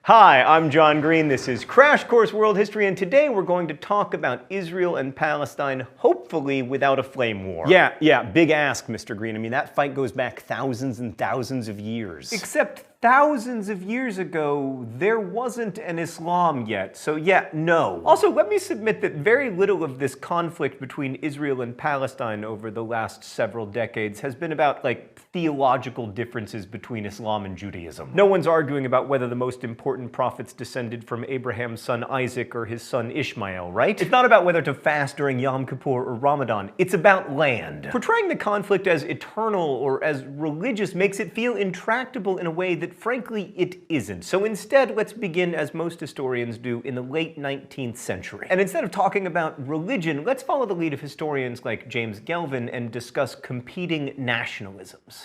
Hi, I'm John Green. This is Crash Course World History, and today we're going to talk about Israel and Palestine, hopefully without a flame war. Yeah, big ask, Mr. Green. I mean, that fight goes back thousands and thousands of years. Except thousands of years ago, there wasn't an Islam yet, so yeah, no. Also, let me submit that very little of this conflict between Israel and Palestine over the last several decades has been about, theological differences between Islam and Judaism. No one's arguing about whether the most important prophets descended from Abraham's son Isaac or his son Ishmael, right? It's not about whether to fast during Yom Kippur or Ramadan. It's about land. Portraying the conflict as eternal or as religious makes it feel intractable in a way that frankly it isn't. So instead, let's begin, as most historians do, in the late 19th century. And instead of talking about religion, let's follow the lead of historians like James Gelvin and discuss competing nationalisms.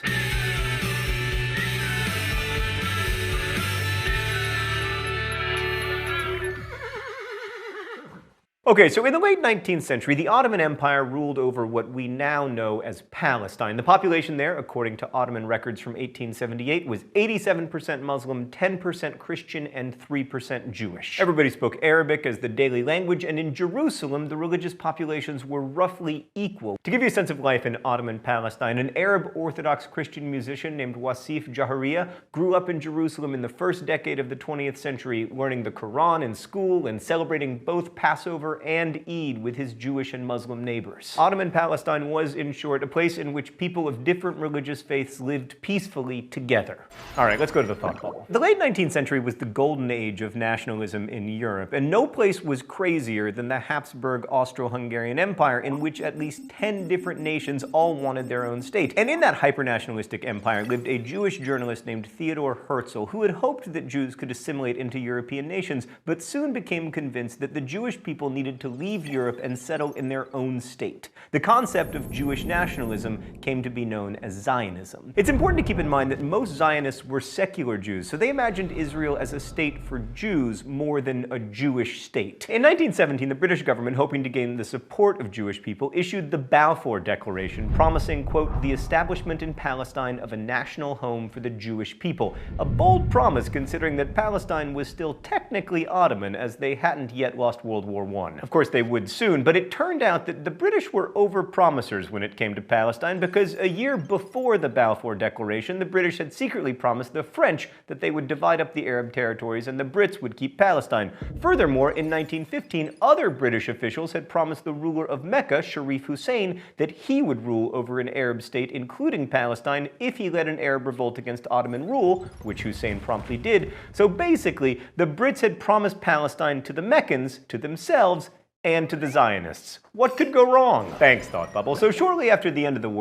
Okay, so in the late 19th century, the Ottoman Empire ruled over what we now know as Palestine. The population there, according to Ottoman records from 1878, was 87% Muslim, 10% Christian, and 3% Jewish. Everybody spoke Arabic as the daily language, and in Jerusalem, the religious populations were roughly equal. To give you a sense of life in Ottoman Palestine, an Arab Orthodox Christian musician named Wasif Jaharia grew up in Jerusalem in the first decade of the 20th century, learning the Quran in school and celebrating both Passover and Eid with his Jewish and Muslim neighbors. Ottoman Palestine was, in short, a place in which people of different religious faiths lived peacefully together. All right, let's go to the thought bubble. The late 19th century was the golden age of nationalism in Europe, and no place was crazier than the Habsburg Austro-Hungarian Empire, in which at least 10 different nations all wanted their own state. And in that hyper-nationalistic empire lived a Jewish journalist named Theodor Herzl, who had hoped that Jews could assimilate into European nations, but soon became convinced that the Jewish people needed to leave Europe and settle in their own state. The concept of Jewish nationalism came to be known as Zionism. It's important to keep in mind that most Zionists were secular Jews, so they imagined Israel as a state for Jews more than a Jewish state. In 1917, the British government, hoping to gain the support of Jewish people, issued the Balfour Declaration, promising, quote, the establishment in Palestine of a national home for the Jewish people. A bold promise considering that Palestine was still technically Ottoman, as they hadn't yet lost World War I. Of course, they would soon, but it turned out that the British were over-promisers when it came to Palestine, because a year before the Balfour Declaration, the British had secretly promised the French that they would divide up the Arab territories and the Brits would keep Palestine. Furthermore, in 1915, other British officials had promised the ruler of Mecca, Sharif Hussein, that he would rule over an Arab state, including Palestine, if he led an Arab revolt against Ottoman rule, which Hussein promptly did. So basically, the Brits had promised Palestine to the Meccans, to themselves, and to the Zionists. What could go wrong? Thanks, Thought Bubble. So shortly after the end of the war,